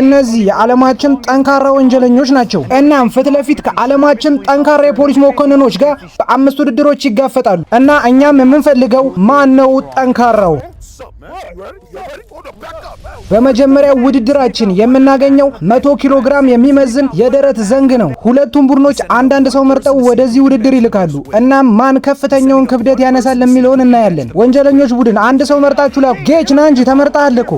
እነዚህ የዓለማችን ጠንካራ ወንጀለኞች ናቸው። እናም ፊት ለፊት ከዓለማችን ጠንካራ የፖሊስ መኮንኖች ጋር በ5 ውድድሮች ይጋፈጣሉ እና እኛም የምንፈልገው ማን ነው ጠንካራው? በመጀመሪያው ውድድራችን የምናገኘው 100 ኪሎ ግራም የሚመዝን የደረት ዘንግ ነው። ሁለቱም ቡድኖች አንዳንድ ሰው መርጠው ወደዚህ ውድድር ይልካሉ። እናም ማን ከፍተኛውን ክብደት ያነሳል የሚለውን እናያለን። ወንጀለኞች ቡድን አንድ ሰው መርጣችሁ ላኩ። ጌጅ ና እንጂ ተመርጣሃል እኮ።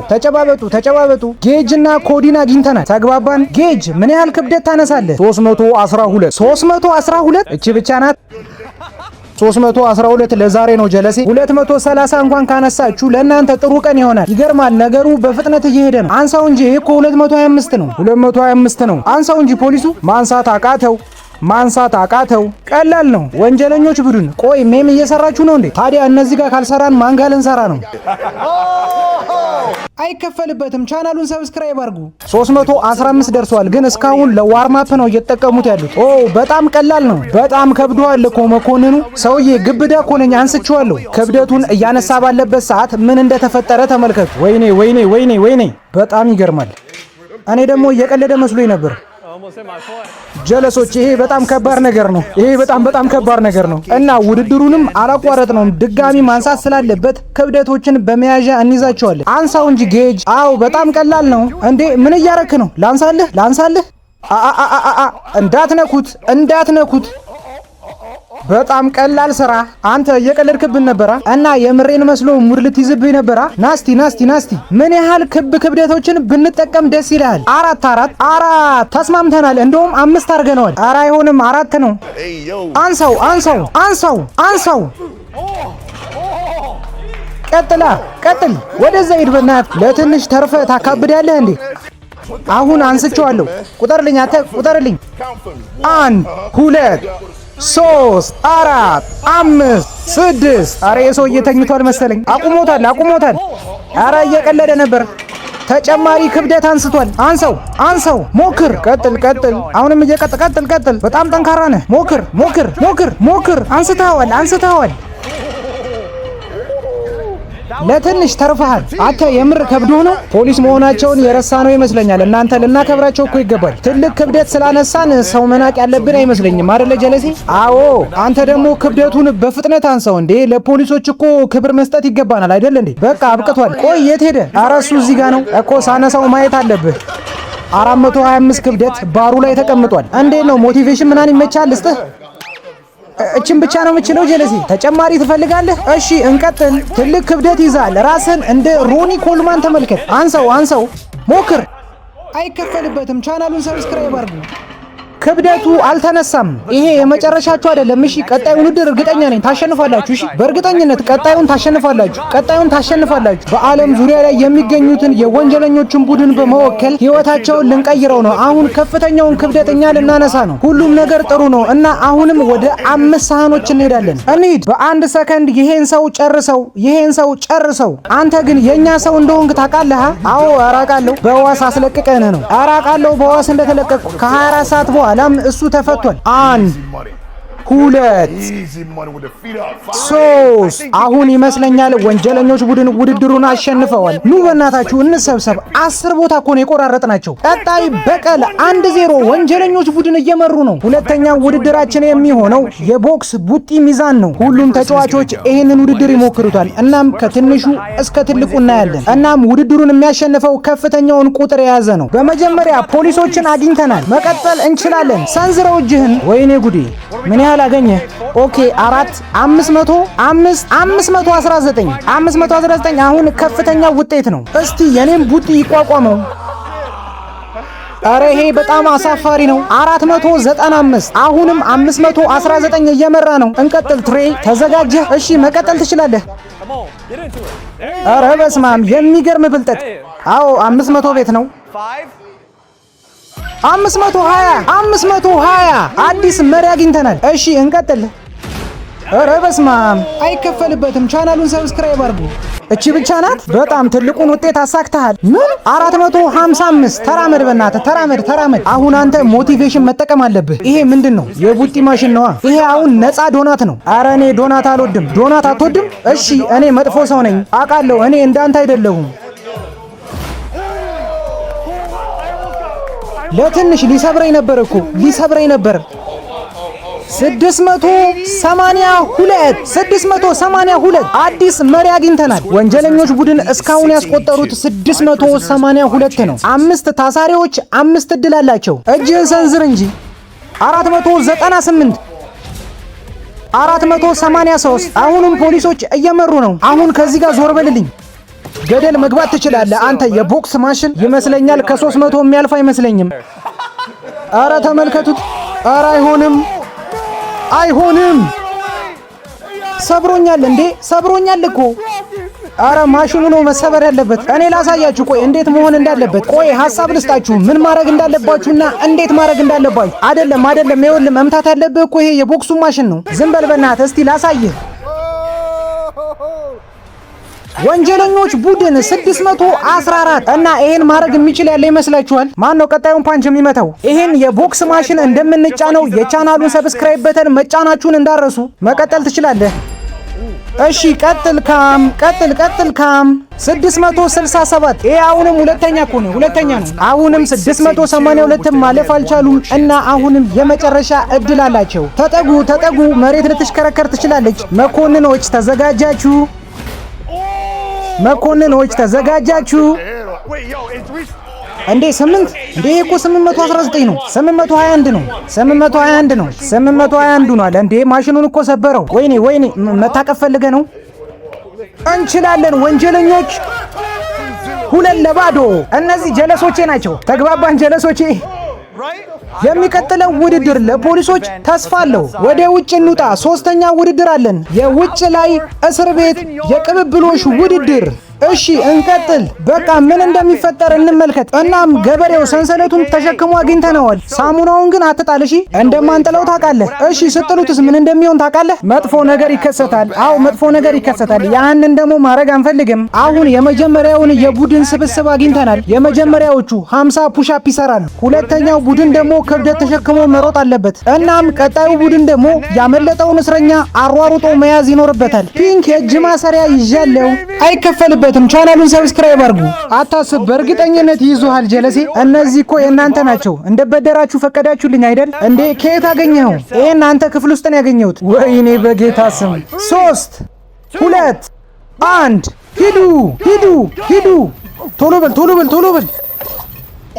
ተጨባበጡ። ጌጅ እና ኮዲን አግኝተናል። ተግባባን? ጌጅ ምን ያህል ክብደት ታነሳለህ? 312 እቺ ብቻ ናት። 312 ለዛሬ ነው ጀለሴ። 230 እንኳን ካነሳችሁ ለእናንተ ጥሩ ቀን ይሆናል። ይገርማል፣ ነገሩ በፍጥነት እየሄደ ነው። አንሳው እንጂ እኮ 225 ነው። አንሳው እንጂ ፖሊሱ ማንሳት አቃተው። ቀላል ነው። ወንጀለኞች ቡድን ቆይ ሜም እየሰራችሁ ነው እንዴ? ታዲያ እነዚህ ጋር ካልሰራን ማን ጋር ልንሰራ ነው? አይከፈልበትም። ቻናሉን ሰብስክራይብ አድርጉ። 315 ደርሷል፣ ግን እስካሁን ለዋርማፕ ነው እየተጠቀሙት ያሉት። ኦ በጣም ቀላል ነው። በጣም ከብዷል እኮ መኮንኑ። ሰውዬ ግብዳ እኮ ነኝ፣ አንስቼዋለሁ። ክብደቱን እያነሳ ባለበት ሰዓት ምን እንደተፈጠረ ተመልከቱ። ወይኔ በጣም ይገርማል። እኔ ደግሞ እየቀለደ መስሎኝ ነበር። ጀለሶች ይሄ በጣም ከባድ ነገር ነው። በጣም ከባድ ነገር ነው እና ውድድሩንም አላቋረጥነውም። ድጋሚ ማንሳት ስላለበት ክብደቶችን በመያዣ እንይዛቸዋለን። አንሳው እንጂ ጌጅ። አው በጣም ቀላል ነው እንዴ! ምን እያረክ ነው? ላንሳልህ? እንዳትነኩት። በጣም ቀላል ስራ። አንተ እየቀለድክብን ነበራ እና የምሬን መስሎ ሙድ ልትይዝብኝ ነበራ። ናስቲ ምን ያህል ክብደቶችን ብንጠቀም ደስ ይላል? 4 ተስማምተናል። እንደውም 5 አድርገነዋል። ኧረ አይሆንም፣ 4 ነው። አንሳው። ቀጥል። ወደዛ ሂድ በእናትህ። ለትንሽ ተርፈ ታካብዳለህ እንዴ? አሁን አንስቼዋለሁ። ቁጠርልኝ። 1 2 3 4 5 6 አረ የሰውዬ ተኝቷል መሰለኝ። አቁሞታል። አረ እየቀለደ ነበር። ተጨማሪ ክብደት አንስቷል። አንሳው። ሞክር። ቀጥል። አሁንም ቀጥል። በጣም ጠንካራ ነህ። ሞክር። አንስተዋል። ለትንሽ ተርፈሃል። አንተ የምር ከብዶ ነው። ፖሊስ መሆናቸውን የረሳ ነው ይመስለኛል። እናንተ ልናከብራቸው እኮ ይገባል። ትልቅ ክብደት ስላነሳን ሰው መናቅ ያለብን አይመስለኝም አይደለ ጀለሴ? አዎ። አንተ ደግሞ ክብደቱን በፍጥነት አንሳው እንዴ! ለፖሊሶች እኮ ክብር መስጠት ይገባናል አይደል እንዴ? በቃ አብቅቷል። ቆይ የት ሄደ? ኧረ እሱ እዚህ ጋር ነው እኮ። ሳነሳው ማየት አለብህ። 425 ክብደት ባሩ ላይ ተቀምጧል። እንዴት ነው ሞቲቬሽን ምናምን ይመቻል? እስጥህ እችን ብቻ ነው የምችለው ጀለሴ። ተጨማሪ ትፈልጋለህ? እሺ እንቀጥል። ትልቅ ክብደት ይዛል። ራስን እንደ ሮኒ ኮልማን ተመልከት። አንሳው። ሞክር። አይከፈልበትም። ቻናሉን ሰብስክራይብ አድርጉ። ክብደቱ አልተነሳም። ይሄ የመጨረሻችሁ አይደለም። እሺ ቀጣዩን ውድድር እርግጠኛ ነኝ ታሸንፋላችሁ። እሺ በእርግጠኝነት ቀጣዩን ታሸንፋላችሁ። በዓለም ዙሪያ ላይ የሚገኙትን የወንጀለኞችን ቡድን በመወከል ህይወታቸውን ልንቀይረው ነው። አሁን ከፍተኛውን ክብደት እኛ ልናነሳ ነው። ሁሉም ነገር ጥሩ ነው እና አሁንም ወደ 5 ሳህኖች እንሄዳለን። እንሂድ። በ1 ሰከንድ ይሄን ሰው ጨርሰው። አንተ ግን የኛ ሰው እንደሆንክ ታውቃለህ? አዎ አራቃለሁ። በዋስ አስለቅቀን ነው። አራቃለሁ በዋስ እንደተለቀቁ ከ24 ሰዓት በኋላ አላም እሱ ተፈቷል። 1 2 3 አሁን ይመስለኛል ወንጀለኞች ቡድን ውድድሩን አሸንፈዋል። ኑ በእናታችሁ እንሰብሰብ። 10 ቦታ እኮ ነው የቆራረጥናቸው። ቀጣይ በቀል 1-0 ወንጀለኞች ቡድን እየመሩ ነው። ሁለተኛው ውድድራችን የሚሆነው የቦክስ ቡጢ ሚዛን ነው። ሁሉም ተጫዋቾች ይሄንን ውድድር ይሞክሩታል። እናም ከትንሹ እስከ ትልቁ እናያለን። እናም ውድድሩን የሚያሸንፈው ከፍተኛውን ቁጥር የያዘ ነው። በመጀመሪያ ፖሊሶችን አግኝተናል። መቀጠል እንችላለን። ሰንዝረው እጅህን። ወይኔ ጉዴ! ምን ያህል አገኘ? ኦኬ 519 አሁን ከፍተኛ ውጤት ነው። እስቲ የኔም ቡጢ ይቋቋመው። አረ ይሄ በጣም አሳፋሪ ነው። 495 አሁንም 519 እየመራ ነው። እንቀጥል። ትሬ ተዘጋጀህ? እሺ መቀጠል ትችላለህ። አረ በስማም የሚገርም ብልጠት። አዎ 500 ቤት ነው። 520 አዲስ መሪ አግኝተናል። እሺ እንቀጥል። ኧረ በስማም አይከፈልበትም። ቻናሉን ሰብስክራይብ አድርጉ። እቺ ብቻ ናት። በጣም ትልቁን ውጤት አሳክተሃል። ምን 455 ተራመድ፣ በእናትህ ተራመድ። አሁን አንተ ሞቲቬሽን መጠቀም አለብህ። ይሄ ምንድን ነው? የቡጢ ማሽን ነዋ። ይሄ አሁን ነፃ ዶናት ነው። ኧረ እኔ ዶናት አልወድም። ዶናት አትወድም? እሺ እኔ መጥፎ ሰው ነኝ አውቃለሁ። እኔ እንዳንተ አይደለሁም። ለትንሽ ሊሰብረኝ ነበር እኮ ሊሰብረኝ ነበር። 682 አዲስ መሪ አግኝተናል። ወንጀለኞች ቡድን እስካሁን ያስቆጠሩት 682 ነው። 5 ታሳሪዎች 5 እድል አላቸው። እጅህን ሰንዝር እንጂ 498 483 አሁንም ፖሊሶች እየመሩ ነው። አሁን ከዚህ ጋር ዞር በልልኝ። ገደል መግባት ትችላለህ አንተ የቦክስ ማሽን ይመስለኛል። ከ300 የሚያልፍ አይመስለኝም። አረ ተመልከቱት። አረ አይሆንም። ሰብሮኛል እንዴ ሰብሮኛል እኮ። አረ ማሽኑ ነው መሰበር ያለበት። እኔ ላሳያችሁ ቆይ እንዴት መሆን እንዳለበት። ቆይ ሐሳብ ልስጣችሁ ምን ማድረግ እንዳለባችሁና እንዴት ማድረግ እንዳለባችሁ። አይደለም ይኸውልህ መምታት ያለብህ እኮ ይሄ የቦክሱ ማሽን ነው። ዝም በል በእናትህ እስቲ ላሳይህ። ወንጀለኞች ቡድን 614 እና ይሄን ማድረግ የሚችል ያለ ይመስላችኋል? ማን ነው ቀጣዩን ፓንች የሚመታው? ይሄን የቦክስ ማሽን እንደምንጫነው የቻናሉን ሰብስክራይብ በተን መጫናችሁን እንዳረሱ። መቀጠል ትችላለህ። እሺ ቀጥል ካም 667 ይሄ አሁንም ሁለተኛ እኮ ነው፣ ሁለተኛ ነው። አሁንም 682 ማለፍ አልቻሉም እና አሁንም የመጨረሻ እድል አላቸው። ተጠጉ። መሬት ልትሽከረከር ትችላለች። መኮንኖች ተዘጋጃችሁ። እንዴ 8 እንዴ እኮ 819 ነው። 821 ነው። 821 ሆኗል። እንዴ ማሽኑን እኮ ሰበረው። ወይኔ መታቀፍ ፈልገ ነው። እንችላለን ወንጀለኞች 2-0። እነዚህ ጀለሶቼ ናቸው። ተግባባን ጀለሶቼ። የሚቀጥለው ውድድር ለፖሊሶች ተስፋ አለው። ወደ ውጭ እንውጣ። 3ኛ ውድድር አለን። የውጭ ላይ እስር ቤት የቅብብሎሽ ውድድር። እሺ እንቀጥል። በቃ ምን እንደሚፈጠር እንመልከት። እናም ገበሬው ሰንሰለቱን ተሸክሞ አግኝተነዋል። ሳሙናውን ግን አትጣል እሺ። እንደማንጥለው ታውቃለህ። እሺ ስትሉትስ ምን እንደሚሆን ታውቃለህ? መጥፎ ነገር ይከሰታል። አዎ መጥፎ ነገር ይከሰታል። ያንን ደግሞ ማድረግ አንፈልግም። አሁን የመጀመሪያውን የቡድን ስብስብ አግኝተናል። የመጀመሪያዎቹ 50 ፑሻፕ ይሰራሉ። ሁለተኛው ቡድን ደግሞ ክብደት ተሸክሞ መሮጥ አለበት። እናም ቀጣዩ ቡድን ደግሞ ያመለጠውን እስረኛ አሯሩጦ መያዝ ይኖርበታል። ፒንክ የእጅ ማሰሪያ ይዣለው። አይከፈልበትም። ቻናሉን ሰብስክራይብ አድርጉ። አታስብ፣ በእርግጠኝነት ይይዙሃል ጀለሴ። እነዚህ እኮ የእናንተ ናቸው። እንደበደራችሁ ፈቀዳችሁልኝ አይደል እንዴ? ከየት አገኘኸው? ይሄን አንተ ክፍል ውስጥ ነው ያገኘሁት። ወይኔ በጌታ ስም። 3 2 1 ሂዱ። ቶሎ በል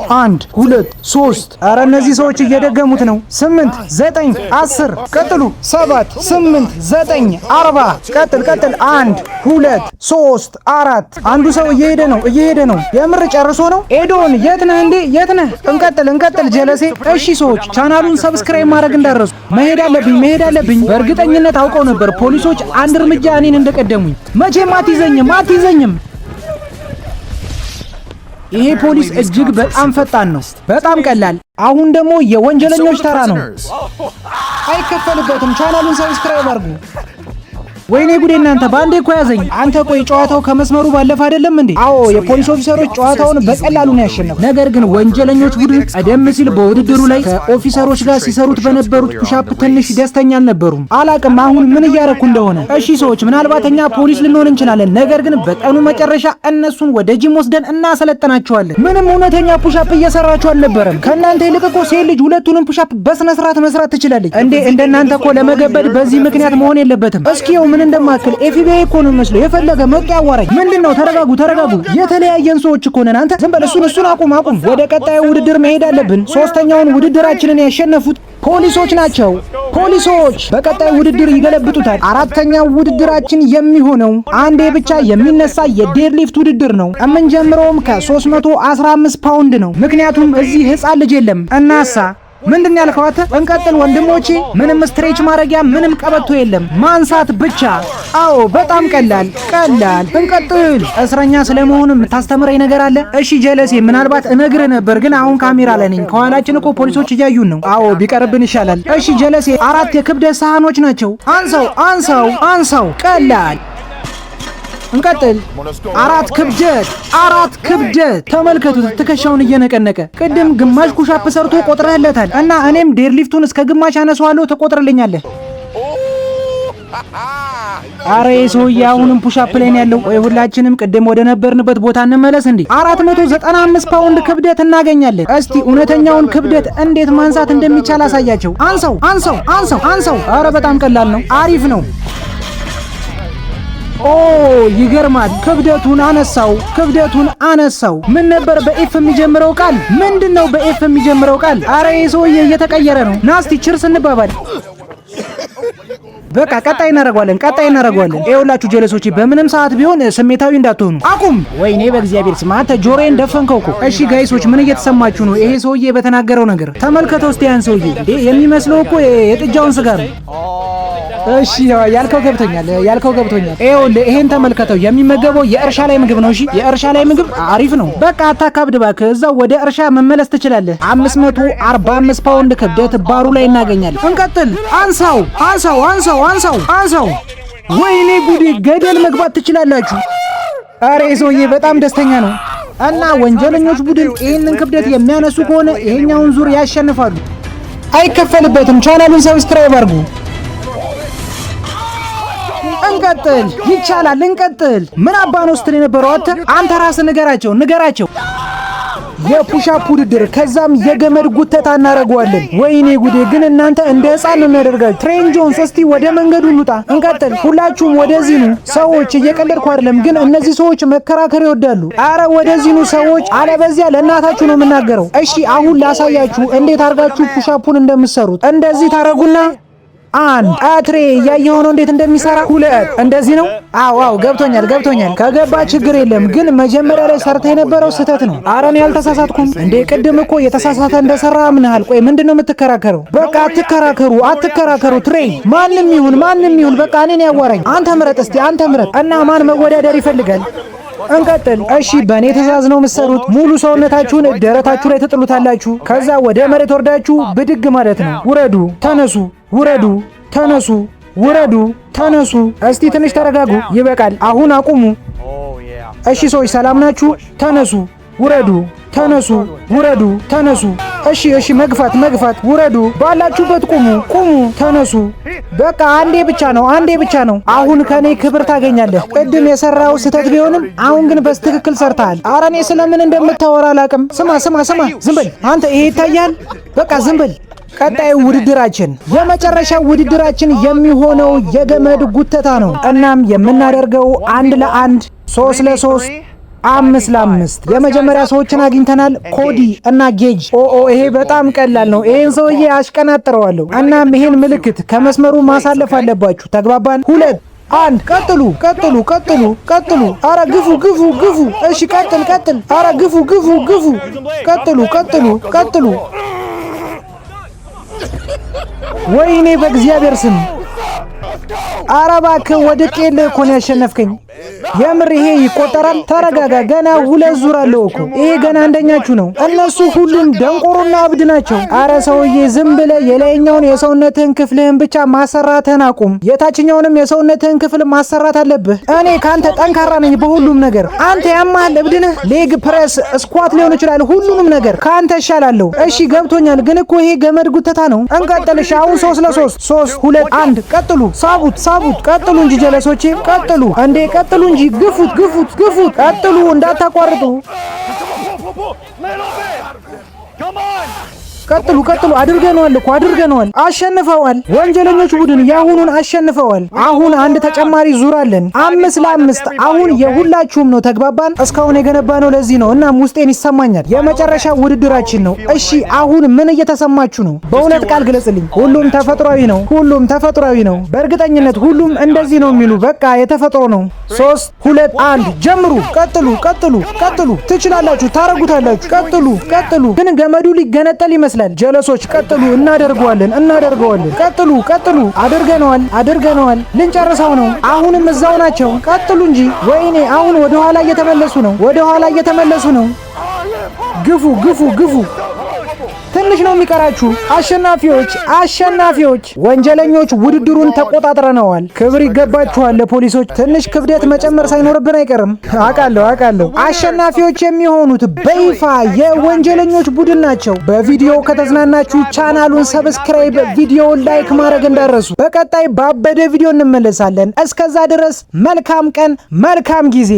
1 2 3 አረ እነዚህ ሰዎች እየደገሙት ነው። 8 9 10 ቀጥሉ። 7 8 9 40 ቀጥል 1 2 3 4 አንዱ ሰው እየሄደ ነው። የምር ጨርሶ ነው። ኤዶን የት ነህ እንዴ? የት ነህ? እንቀጥል ጀለሴ። እሺ ሰዎች ቻናሉን ሰብስክራይብ ማድረግ እንዳረሱ። መሄድ አለብኝ። በእርግጠኝነት አውቀው ነበር ፖሊሶች አንድ እርምጃ እኔን እንደቀደሙኝ። መቼም አትይዘኝም። ይሄ ፖሊስ እጅግ በጣም ፈጣን ነው። በጣም ቀላል። አሁን ደግሞ የወንጀለኞች ተራ ነው። አይከፈልበትም። ቻናሉን ሰብስክራይብ አድርጉ። ወይኔ ጉዴ እናንተ ባንዴ እኮ ያዘኝ። አንተ ቆይ ጨዋታው ከመስመሩ ባለፈ አይደለም እንዴ? አዎ የፖሊስ ኦፊሰሮች ጨዋታውን በቀላሉ ነው ያሸነፉ። ነገር ግን ወንጀለኞች ቡድን ቀደም ሲል በውድድሩ ላይ ከኦፊሰሮች ጋር ሲሰሩት በነበሩት ፑሻፕ ትንሽ ደስተኛ አልነበሩም። አላቅም አሁን ምን እያረኩ እንደሆነ። እሺ ሰዎች ምናልባት እኛ ፖሊስ ልንሆን እንችላለን። ነገር ግን በቀኑ መጨረሻ እነሱን ወደ ጂም ወስደን እናሰለጥናቸዋለን። ምንም እውነተኛ ፑሻፕ እየሰራችሁ አልነበረም። ከእናንተ ይልቅ እኮ ሴት ልጅ ሁለቱንም ፑሻፕ በስነ ስርዓት መስራት ትችላለች እንዴ! እንደናንተ እኮ ለመገበድ በዚህ ምክንያት መሆን የለበትም። እስኪው ምን እንደማከል ኤፍቢአይ እኮ ነው መስሎ የፈለገ መጥቶ ያዋራኝ። ምንድነው? ተረጋጉ። የተለያየን ሰዎች እኮ ነን። አንተ ዝም በል። እሱን አቁም። ወደ ቀጣዩ ውድድር መሄድ አለብን። 3ኛውን ውድድራችንን ያሸነፉት ፖሊሶች ናቸው። ፖሊሶች በቀጣዩ ውድድር ይገለብጡታል። 4ኛው ውድድራችን የሚሆነው አንዴ ብቻ የሚነሳ የዴድሊፍት ውድድር ነው። የምንጀምረውም ከ315 ፓውንድ ነው። ምክንያቱም እዚህ ህፃን ልጅ የለም። እናሳ ምንድን ያልከው አንተ? እንቀጥል ወንድሞቼ። ምንም ስትሬች ማድረጊያ ምንም ቀበቶ የለም፣ ማንሳት ብቻ። አዎ በጣም ቀላል። እንቀጥል። እስረኛ ስለመሆኑ የምታስተምረኝ ነገር አለ? እሺ ጀለሴ፣ ምናልባት እነግርህ ነበር ግን አሁን ካሜራ ላይ ነኝ። ከኋላችን እኮ ፖሊሶች እያዩን ነው። አዎ ቢቀርብን ይሻላል። እሺ ጀለሴ፣ 4 የክብደት ሳህኖች ናቸው። አንሳው። ቀላል። እንቀጥል። 4 ክብደት። ተመልከቱት፣ ትከሻውን እየነቀነቀ። ቅድም ግማሽ ኩሻፕ ሰርቶ ቆጥረህለታል እና እኔም ዴድሊፍቱን እስከ ግማሽ አነሳዋለሁ፣ ትቆጥርልኛለህ። አረ ሰውዬ አሁንም ፑሻፕ ላይ ነው ያለው። ወይ ሁላችንም ቅድም ወደ ነበርንበት ቦታ እንመለስ እንዴ። 495 ፓውንድ ክብደት እናገኛለን። እስቲ እውነተኛውን ክብደት እንዴት ማንሳት እንደሚቻል አሳያቸው። አንሰው አንሰው አንሰው አንሰው። አረ በጣም ቀላል ነው። አሪፍ ነው። ኦ ይገርማል። ክብደቱን አነሳው። ምን ነበር በኤፍ የሚጀምረው ቃል? ምንድነው በኤፍ የሚጀምረው ቃል? አረ ሰውዬ እየተቀየረ ነው። ናስቲ ችርስ እንባባል። በቃ ቀጣይ እናደርገዋለን። ይኸውላችሁ ጀለሶች በምንም ሰዓት ቢሆን ስሜታዊ እንዳትሆኑ። አቁም! ወይኔ በእግዚአብሔር ስም አንተ ጆሮዬን ደፈንከው እኮ። እሺ ጋይሶች ምን እየተሰማችሁ ነው? ይሄ ሰውዬ በተናገረው ነገር ተመልከተው እስቲ። ያን ሰውዬ እንዴ የሚመስለው እኮ የጥጃውን ስጋ ነው። እሺ ያልከው ገብቶኛል። ይኸውልህ ይሄን ተመልከተው። የሚመገበው የእርሻ ላይ ምግብ ነው። እሺ የእርሻ ላይ ምግብ አሪፍ ነው። በቃ አታካብድ እባክህ። እዛው ወደ እርሻ መመለስ ትችላለህ። 545 ፓውንድ ክብደት ባሩ ላይ እናገኛለን። እንቀጥል። አንሳው። ወይኔ ጉዴ! ገደል መግባት ትችላላችሁ። አሬ ሰውዬ በጣም ደስተኛ ነው። እና ወንጀለኞች ቡድን ይህንን ክብደት የሚያነሱ ከሆነ ይሄኛውን ዙር ያሸንፋሉ። አይከፈልበትም። ቻናሉን ሰብስክራይብ አድርጉ። እንቀጥል። ይቻላል። እንቀጥል። ምን አባን ስትል የነበረው አንተ ራስህ ንገራቸው። የፑሻፕ ውድድር ከዛም የገመድ ጉተታ እናደርገዋለን። ወይኔ ጉዴ! ግን እናንተ እንደ ሕፃን ነው የሚያደርጋችሁ። ትሬን ጆንስ እስቲ ወደ መንገዱ እንውጣ። እንቀጥል። ሁላችሁም ወደዚህ ኑ። ሰዎች እየቀለድኩ አይደለም፣ ግን እነዚህ ሰዎች መከራከር ይወዳሉ። አረ ወደዚህ ኑ ሰዎች፣ አለበዚያ ለእናታችሁ ነው የምናገረው። እሺ አሁን ላሳያችሁ እንዴት አድርጋችሁ ፑሻፑን እንደምትሰሩት። እንደዚህ ታረጉና አንድ አትሬ እያየሁ ነው እንዴት እንደሚሰራ። ሁለት እንደዚህ ነው። አዎ ገብቶኛል። ከገባ ችግር የለም፣ ግን መጀመሪያ ላይ ሰርተ የነበረው ስህተት ነው። ኧረ እኔ አልተሳሳትኩም እንዴ። ቅድም እኮ የተሳሳተ እንደሰራ አምነሃል። ቆይ ምንድነው የምትከራከረው? በቃ አትከራከሩ። ትሬ ማንም ይሁን በቃ እኔን ያዋራኝ። አንተ ምረጥ እና ማን መወዳደር ይፈልጋል? እንቀጥል። እሺ በእኔ ትእዛዝ ነው የምትሰሩት። ሙሉ ሰውነታችሁን ደረታችሁ ላይ ትጥሉታላችሁ። ከዛ ወደ መሬት ወርዳችሁ ብድግ ማለት ነው። ውረዱ፣ ተነሱ። እስቲ ትንሽ ተረጋጉ። ይበቃል። አሁን አቁሙ። እሺ ሰዎች ሰላም ናችሁ? ተነሱ፣ ውረዱ፣ ተነሱ። እሺ መግፋት። ውረዱ። ባላችሁበት ቁሙ፣ ተነሱ። በቃ አንዴ ብቻ ነው። አሁን ከኔ ክብር ታገኛለህ። ቅድም የሰራው ስህተት ቢሆንም አሁን ግን በትክክል ሰርተሃል። ኧረ እኔ ስለምን እንደምታወራ አላውቅም። ስማ፣ ዝም በል አንተ። ይሄ ይታያል። በቃ ዝም በል። ቀጣዩ የመጨረሻው ውድድራችን የሚሆነው የገመድ ጉተታ ነው። እናም የምናደርገው 1 ለ1፣ 3 ለ3፣ 5 ለ5 የመጀመሪያ ሰዎችን አግኝተናል። ኮዲ እና ጌጅ። ይሄ በጣም ቀላል ነው። ይሄን ሰውዬ አሽቀናጥረዋለሁ። እናም ይሄን ምልክት ከመስመሩ ማሳለፍ አለባችሁ። ተግባባን? 2 1 ቀጥሉ። አረ ግፉ። እሺ ቀጥል። አረ ግፉ። ቀጥሉ። ወይኔ በእግዚአብሔር ስም! አረ እባክህ ወድቄልህ እኮ ነው ያሸነፍከኝ። የምር ይሄ ይቆጠራል? ተረጋጋ። ገና 2 ዙር አለው እኮ። ይሄ ገና አንደኛችሁ ነው። እነሱ ሁሉም ደንቆሮና እብድ ናቸው። አረ ሰውዬ ዝም ብለህ የላይኛውን የሰውነትህን ክፍልህን ብቻ ማሰራትህን አቁም። የታችኛውንም የሰውነትህን ክፍል ማሰራት አለብህ። እኔ ካንተ ጠንካራ ነኝ በሁሉም ነገር። አንተ ያማል፣ እብድ ነህ። ሌግ ፕሬስ፣ ስኳት ሊሆን ይችላል። ሁሉንም ነገር ካንተ እሻላለሁ። እሺ ገብቶኛል፣ ግን እኮ ይሄ ገመድ ጉተታ ነው። እንቀጥልሽ። አሁን 3 ለ3፣ 3 2 1 ቀጥሉ። ሳቡት። ቀጥሉ እንጂ ጀለሶቼ ቀጥሉ። እንዴ ቀጥሉ እንጂ ግፉት። ቀጥሉ እንዳታቋርጡ። ቀጥሉ። አድርገነዋል። አሸንፈዋል። ወንጀለኞች ቡድን ያሁኑን አሸንፈዋል። አሁን አንድ ተጨማሪ ዙር አለን። 5 ለ5። አሁን የሁላችሁም ነው። ተግባባን? እስካሁን የገነባነው ለዚህ ነው። እናም ውስጤን ይሰማኛል። የመጨረሻ ውድድራችን ነው። እሺ አሁን ምን እየተሰማችሁ ነው? በእውነት ቃል ግለጽልኝ። ሁሉም ተፈጥሯዊ ነው። በእርግጠኝነት ሁሉም እንደዚህ ነው የሚሉ። በቃ የተፈጥሮ ነው። 3 2 1 ጀምሩ። ቀጥሉ። ትችላላችሁ። ታረጉታላችሁ። ቀጥሉ። ግን ገመዱ ሊገነጠል ይመስላል። ጀለሶች ቀጥሉ። እናደርገዋለን። ቀጥሉ። አድርገነዋል። ልንጨርሰው ነው። አሁንም እዛው ናቸው። ቀጥሉ እንጂ። ወይኔ አሁን ወደ ኋላ እየተመለሱ ነው። ግፉ። ትንሽ ነው የሚቀራችሁ። አሸናፊዎች ወንጀለኞች ውድድሩን ተቆጣጥረነዋል። ክብር ይገባችኋል ለፖሊሶች። ትንሽ ክብደት መጨመር ሳይኖርብን አይቀርም። አውቃለሁ። አሸናፊዎች የሚሆኑት በይፋ የወንጀለኞች ቡድን ናቸው። በቪዲዮ ከተዝናናችሁ ቻናሉን ሰብስክራይብ፣ ቪዲዮውን ላይክ ማድረግ እንዳረሱ። በቀጣይ ባበደ ቪዲዮ እንመለሳለን። እስከዛ ድረስ መልካም ቀን፣ መልካም ጊዜ።